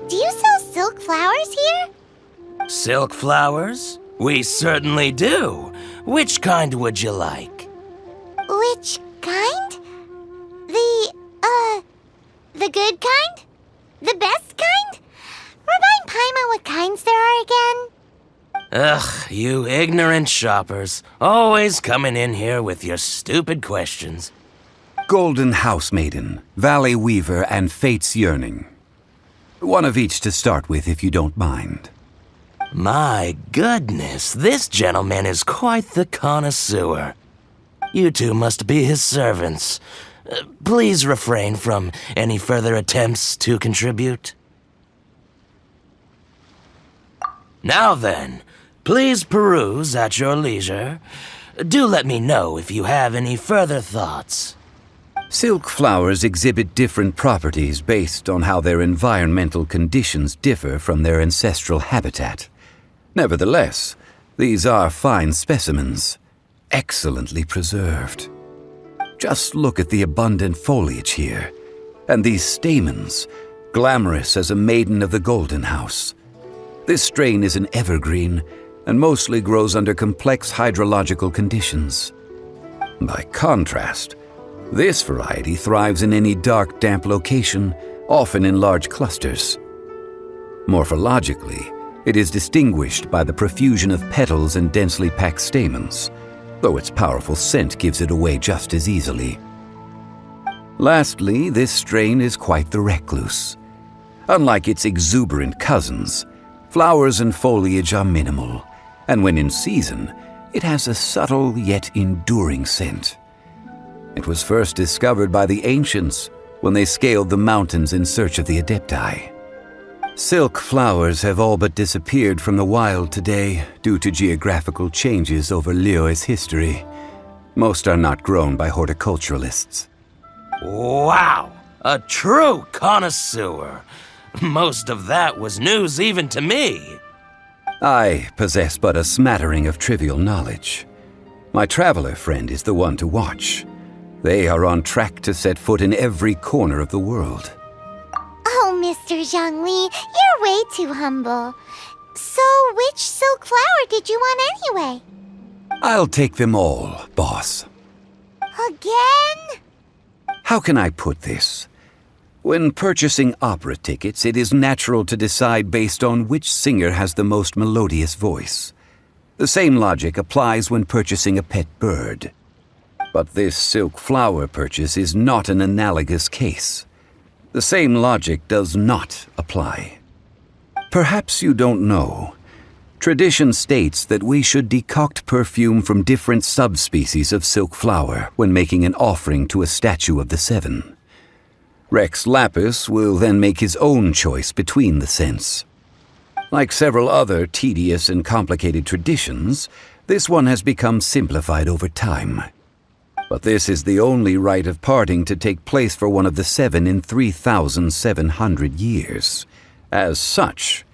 Do you sell silk flowers here? Silk flowers? We certainly do. Which kind would you like? Which kind? The good kind? The best kind? Remind Paimon what kinds there are again. Ugh, you ignorant shoppers. Always coming in here with your stupid questions. Golden Housemaiden, Valley Weaver, and Fate's Yearning. One of each to start with, if you don't mind. My goodness, this gentleman is quite the connoisseur. You two must be his servants. Please refrain from any further attempts to contribute. Now then, please peruse at your leisure. Do let me know if you have any further thoughts. Silk flowers exhibit different properties based on how their environmental conditions differ from their ancestral habitat. Nevertheless, these are fine specimens, excellently preserved. Just look at the abundant foliage here, and these stamens, glamorous as a maiden of the Golden House. This strain is an evergreen and mostly grows under complex hydrological conditions. By contrast, this variety thrives in any dark, damp location, often in large clusters. Morphologically, it is distinguished by the profusion of petals and densely packed stamens, though its powerful scent gives it away just as easily. Lastly, this strain is quite the recluse. Unlike its exuberant cousins, flowers and foliage are minimal, and when in season, it has a subtle yet enduring scent. It was first discovered by the ancients when they scaled the mountains in search of the Adepti. Silk flowers have all but disappeared from the wild today due to geographical changes over Liyue's history. Most are not grown by horticulturalists. Wow! A true connoisseur! Most of that was news even to me. I possess but a smattering of trivial knowledge. My traveler friend is the one to watch. They are on track to set foot in every corner of the world. Oh, Mr. Zhongli, you're way too humble. So, which silk flower did you want anyway? I'll take them all, boss. Again? How can I put this? When purchasing opera tickets, it is natural to decide based on which singer has the most melodious voice. The same logic applies when purchasing a pet bird. But this silk flower purchase is not an analogous case. The same logic does not apply. Perhaps you don't know. Tradition states that we should decoct perfume from different subspecies of silk flower when making an offering to a statue of the Seven. Rex Lapis will then make his own choice between the scents. Like several other tedious and complicated traditions, this one has become simplified over time. But this is the only rite of parting to take place for one of the Seven in 3,700 years. As such,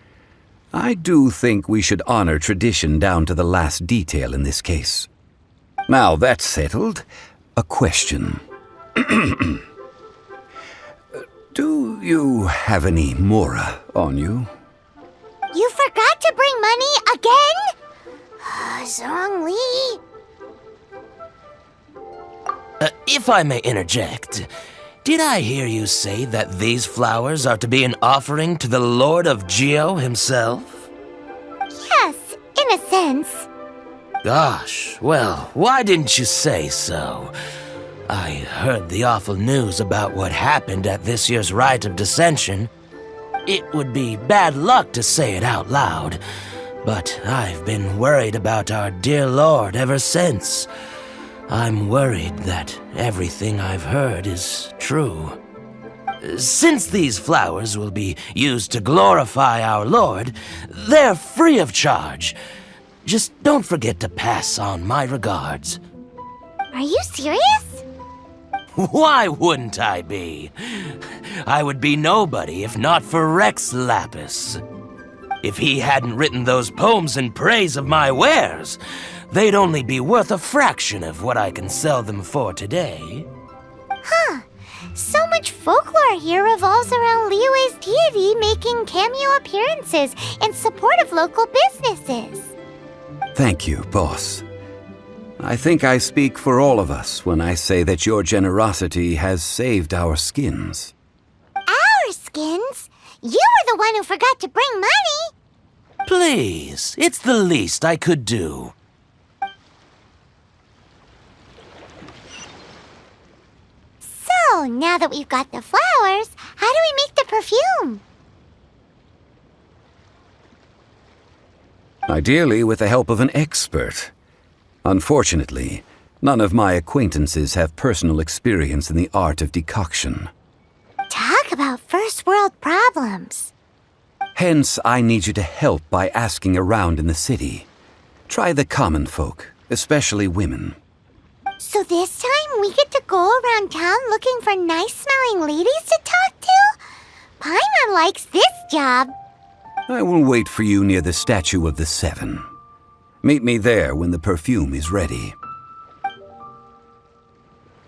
I do think we should honor tradition down to the last detail in this case. Now that's settled, a question. Do you have any mora on you? You forgot to bring money again? Zhongli. If I may interject, did I hear you say that these flowers are to be an offering to the Lord of Geo himself? Yes, in a sense. Gosh, well, why didn't you say so? I heard the awful news about what happened at this year's Rite of Dissension. It would be bad luck to say it out loud, but I've been worried about our dear Lord ever since. I'm worried that everything I've heard is true. Since these flowers will be used to glorify our Lord, they're free of charge. Just don't forget to pass on my regards. Are you serious? Why wouldn't I be? I would be nobody if not for Rex Lapis. If he hadn't written those poems in praise of my wares, they'd only be worth a fraction of what I can sell them for today. Huh. So much folklore here revolves around Liyue's deity making cameo appearances in support of local businesses. Thank you, boss. I think I speak for all of us when I say that your generosity has saved our skins. Our skins? You were the one who forgot to bring money! Please, it's the least I could do. So, now that we've got the flowers, how do we make the perfume? Ideally with the help of an expert. Unfortunately, none of my acquaintances have personal experience in the art of decoction. Talk about first world problems. Hence, I need you to help by asking around in the city. Try the common folk, especially women. So this time we get to go around town looking for nice-smelling ladies to talk to? Paimon likes this job. I will wait for you near the Statue of the Seven. Meet me there when the perfume is ready.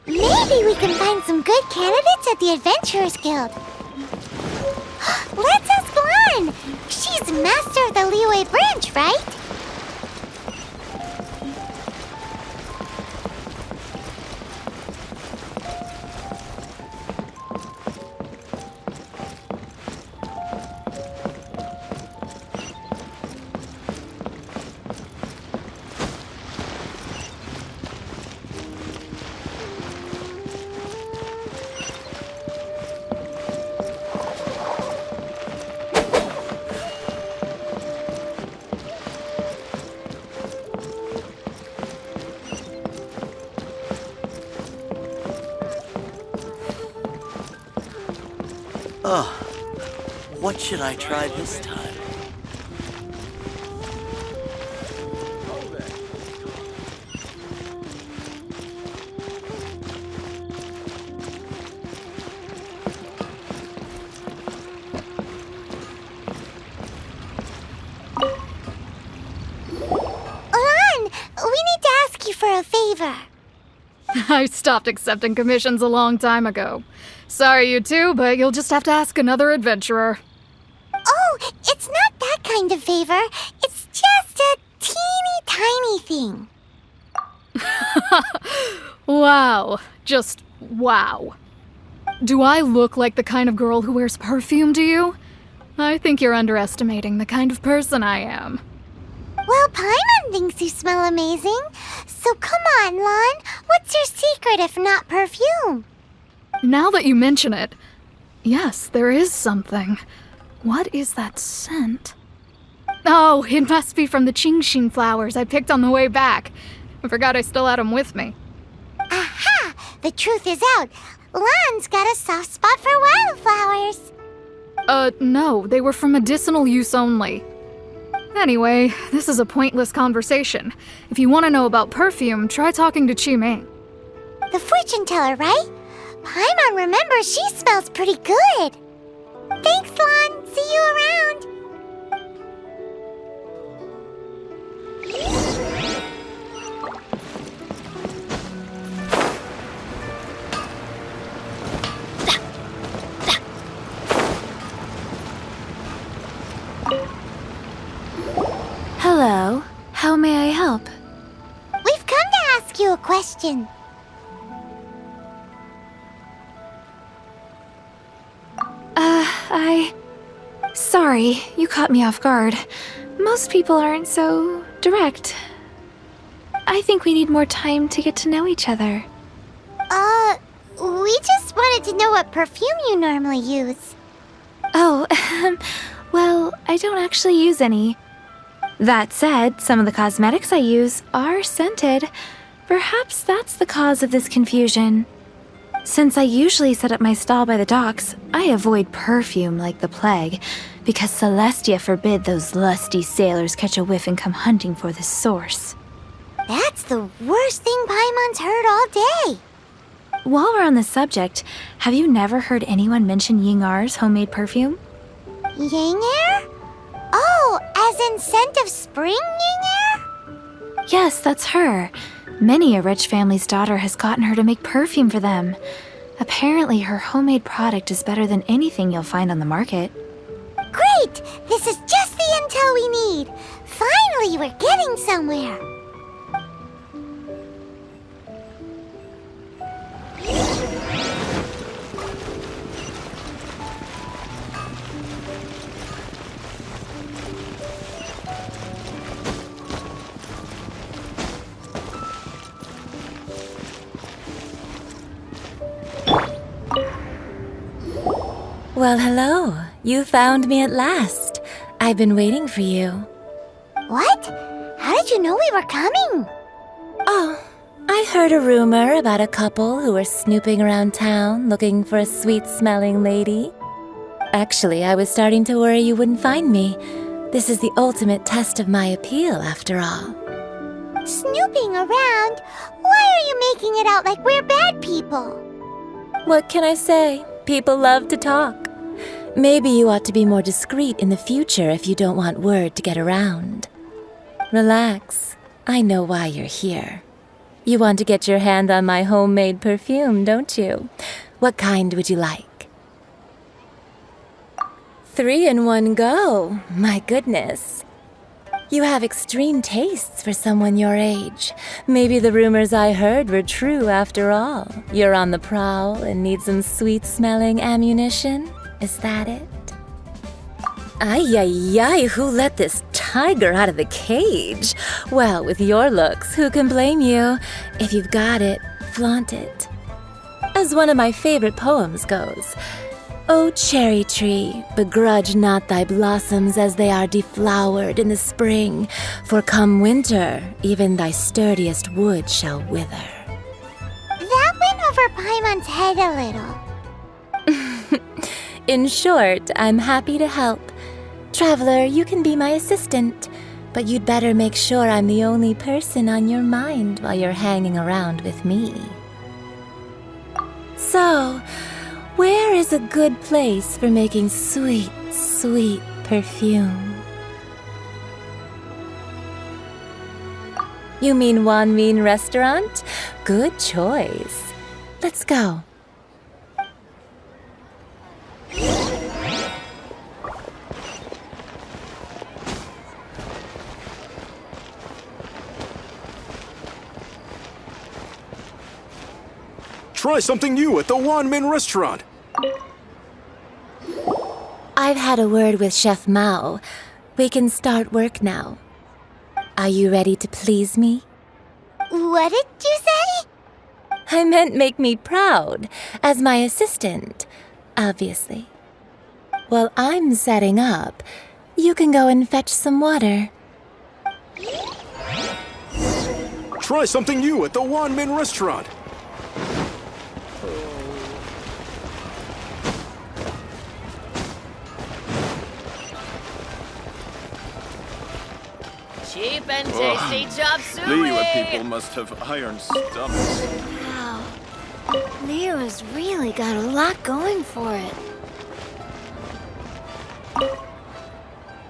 Maybe we can find some good candidates at the Adventurers Guild. Let's ask Lan. She's master of the Liyue branch, right? Oh, what should I try this time? Lan, we need to ask you for a favor. I stopped accepting commissions a long time ago. Sorry, you two, but you'll just have to ask another adventurer. Oh, it's not that kind of favor. It's just a teeny tiny thing. Wow. Just wow. Do I look like the kind of girl who wears perfume to you? I think you're underestimating the kind of person I am. Well, Paimon thinks you smell amazing. So come on, Lan. What's your secret if not perfume? Now that you mention it, yes, there is something. What is that scent? Oh, it must be from the Genshin flowers I picked on the way back. I forgot I still had them with me. Aha! The truth is out. Lan's got a soft spot for wildflowers. No, they were for medicinal use only. Anyway, this is a pointless conversation. If you want to know about perfume, try talking to Qiming. The fortune teller, right? Paimon remembers she smells pretty good. Thanks, Lan. See you around. Hello. How may I help? We've come to ask you a question. Sorry, you caught me off guard. Most people aren't so direct. I think we need more time to get to know each other. We just wanted to know what perfume you normally use. Oh, well, I don't actually use any. That said, some of the cosmetics I use are scented. Perhaps that's the cause of this confusion. Since I usually set up my stall by the docks, I avoid perfume like the plague, because Celestia forbid those lusty sailors catch a whiff and come hunting for the source. That's the worst thing Paimon's heard all day. While we're on the subject, have you never heard anyone mention Yingar's homemade perfume? Yingar? Oh, as in scent of spring, Yingar? Yes, that's her. Many a rich family's daughter has gotten her to make perfume for them. Apparently, her homemade product is better than anything you'll find on the market. Great! This is just the intel we need. Finally, we're getting somewhere. Well, hello. You found me at last. I've been waiting for you. What? How did you know we were coming? Oh, I heard a rumor about a couple who were snooping around town looking for a sweet-smelling lady. Actually, I was starting to worry you wouldn't find me. This is the ultimate test of my appeal, after all. Snooping around? Why are you making it out like we're bad people? What can I say? People love to talk. Maybe you ought to be more discreet in the future if you don't want word to get around. Relax. I know why you're here. You want to get your hand on my homemade perfume, don't you? What kind would you like? 3 in one go. My goodness. You have extreme tastes for someone your age. Maybe the rumors I heard were true after all. You're on the prowl and need some sweet-smelling ammunition? Is that it? Ay, ay, ay, who let this tiger out of the cage? Well, with your looks, who can blame you? If you've got it, flaunt it. As one of my favorite poems goes, "O cherry tree, begrudge not thy blossoms as they are deflowered in the spring, for come winter, even thy sturdiest wood shall wither." That went over Paimon's head a little. In short, I'm happy to help. Traveler, you can be my assistant, but you'd better make sure I'm the only person on your mind while you're hanging around with me. So, where is a good place for making sweet, sweet perfume? You mean Wan Min Restaurant? Good choice. Let's go. Try something new at the Wan Min Restaurant. I've had a word with Chef Mao. We can start work now. Are you ready to please me? What did you say? I meant make me proud, as my assistant, obviously. While I'm setting up, you can go and fetch some water. Try something new at the Wan Min Restaurant. Cheap and tasty chop suey! Liyue people must have iron stomachs. Wow. Liyue's really got a lot going for it.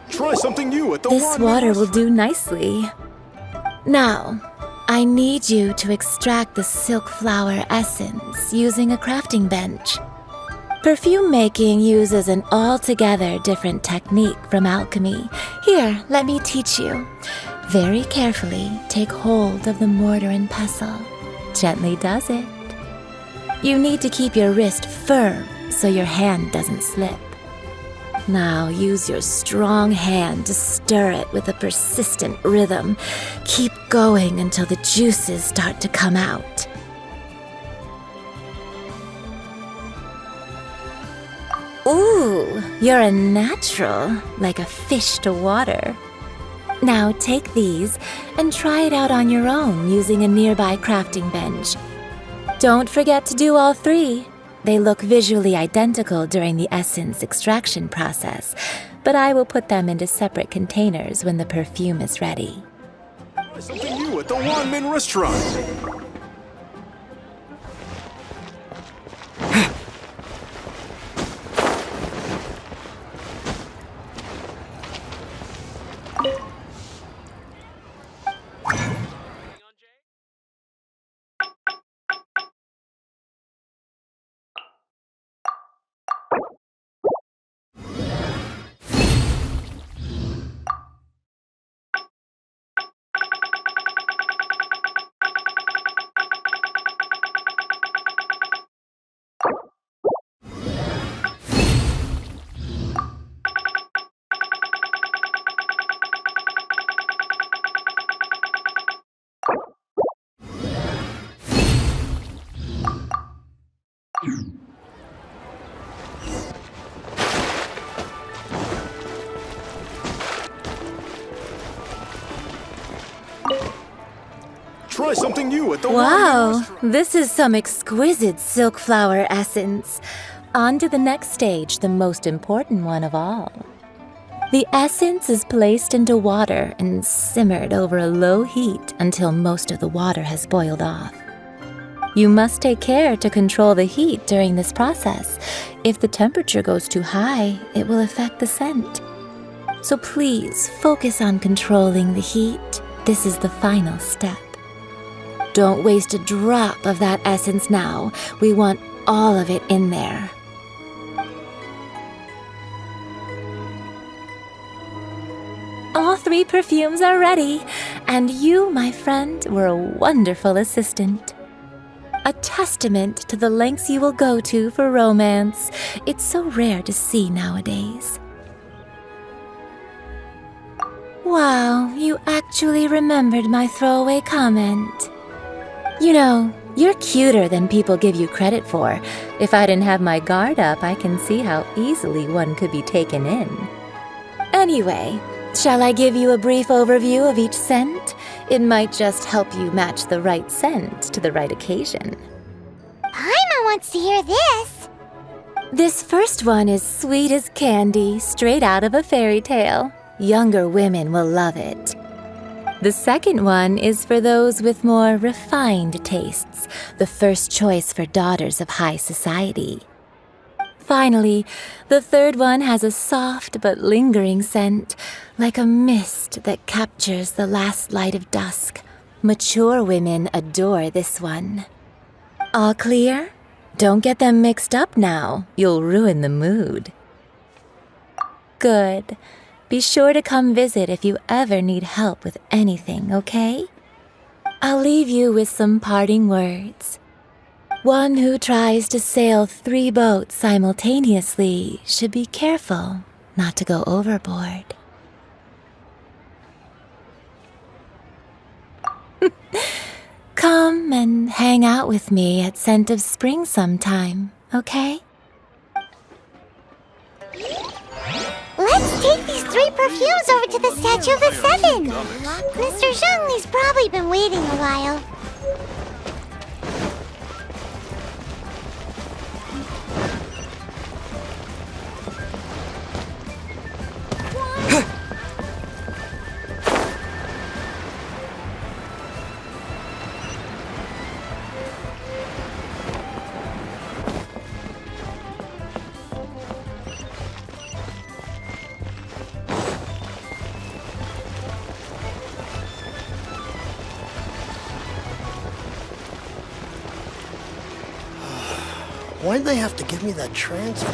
Try something new at the This Wan Min water will Restaurant. do nicely. Now, I need you to extract the silk flower essence using a crafting bench. Perfume making uses an altogether different technique from alchemy. Here, let me teach you. Very carefully, take hold of the mortar and pestle. Gently does it. You need to keep your wrist firm so your hand doesn't slip. Now use your strong hand to stir it with a persistent rhythm. Keep going until the juices start to come out. Ooh, you're a natural, like a fish to water. Now take these and try it out on your own using a nearby crafting bench. Don't forget to do all 3. They look visually identical during the essence extraction process, but I will put them into separate containers when the perfume is ready. Try something new at the Wan Min Restaurant. Try something new at the One Wow, Man restaurant. this is some exquisite silk flower essence. On to the next stage, the most important one of all. The essence is placed into water and simmered over a low heat until most of the water has boiled off. You must take care to control the heat during this process. If the temperature goes too high, it will affect the scent. So please focus on controlling the heat. This is the final step. Don't waste a drop of that essence now. We want all of it in there. All 3 perfumes are ready, and you, my friend, were a wonderful assistant. A testament to the lengths you will go to for romance. It's so rare to see nowadays. Wow, you actually remembered my throwaway comment. You know, you're cuter than people give you credit for. If I didn't have my guard up, I can see how easily one could be taken in. Anyway, shall I give you a brief overview of each scent? It might just help you match the right scent to the right occasion. Paimon wants to hear this. This first one is sweet as candy, straight out of a fairy tale. Younger women will love it. The second one is for those with more refined tastes, the first choice for daughters of high society. Finally, the third one has a soft but lingering scent, like a mist that captures the last light of dusk. Mature women adore this one. All clear? Don't get them mixed up now. You'll ruin the mood. Good. Be sure to come visit if you ever need help with anything, okay? I'll leave you with some parting words. One who tries to sail 3 boats simultaneously should be careful not to go overboard. Come and hang out with me at Scent of Spring sometime, okay? Let's take these 3 perfumes over to the Statue of the Seven. Mr. Zhongli's probably been waiting a while. Why'd they have to give me that transfer?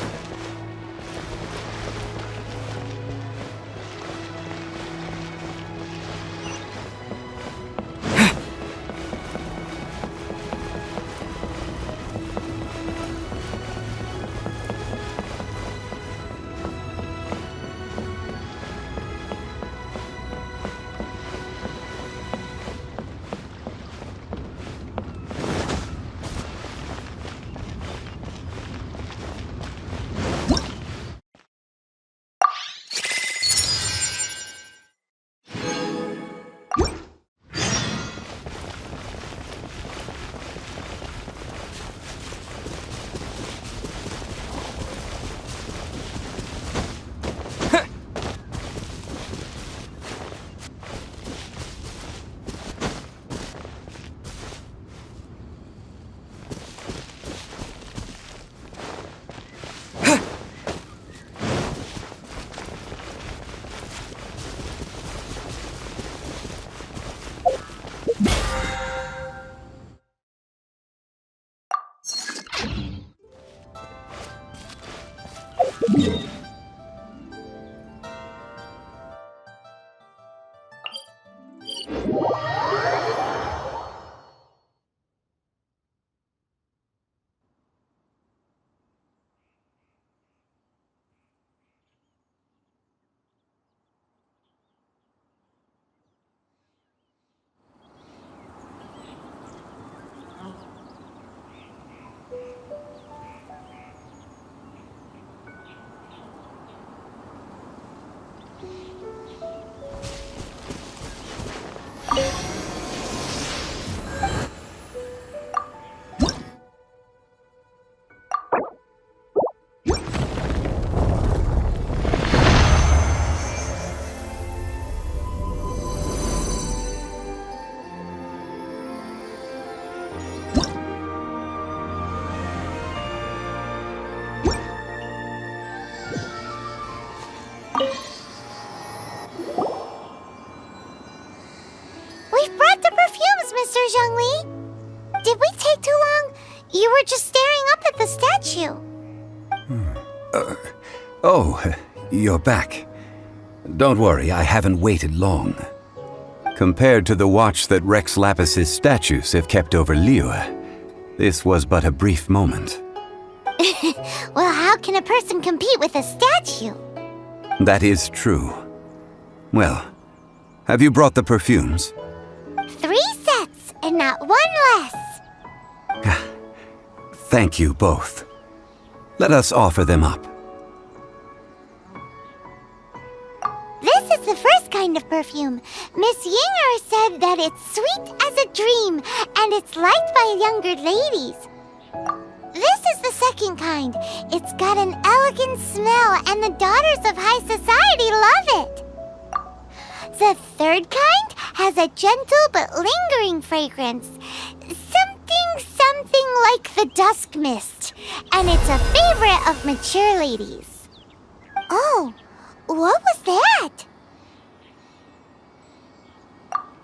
did we take too long? You were just staring up at the statue. Oh, you're back. Don't worry, I haven't waited long. Compared to the watch that Rex Lapis's statues have kept over Liyue, this was but a brief moment. Well, how can a person compete with a statue? That is true. Well, have you brought the perfumes? 3 sets, and not one less. Thank you both. Let us offer them up. This is the first kind of perfume. Miss Yinger said that it's sweet as a dream, and it's liked by younger ladies. This is the second kind. It's got an elegant smell, and the daughters of high society love it. The third kind has a gentle but lingering fragrance. Something like the dusk mist, and it's a favorite of mature ladies. Oh, what was that?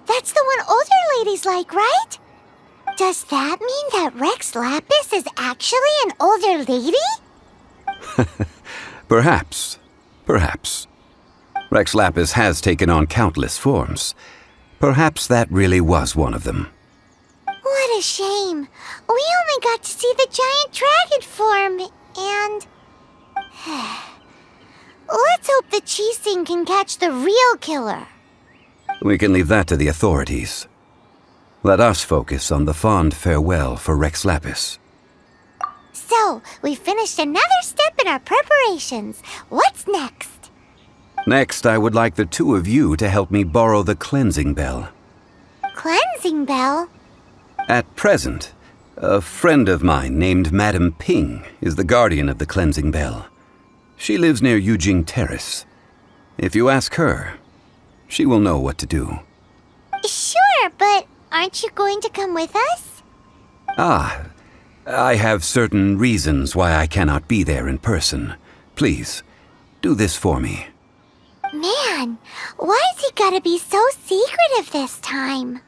That's the one older ladies like, right? Does that mean that Rex Lapis is actually an older lady? Perhaps. Rex Lapis has taken on countless forms. Perhaps that really was one of them. What a shame. We only got to see the giant dragon form, and... Let's hope the Chising can catch the real killer. We can leave that to the authorities. Let us focus on the fond farewell for Rex Lapis. So, we finished another step in our preparations. What's next? Next, I would like the two of you to help me borrow the cleansing bell. Cleansing bell? At present, a friend of mine named Madame Ping is the guardian of the cleansing bell. She lives near Yujing Terrace. If you ask her, she will know what to do. Sure, but aren't you going to come with us? I have certain reasons why I cannot be there in person. Please, do this for me. Man, why's he gotta be so secretive this time?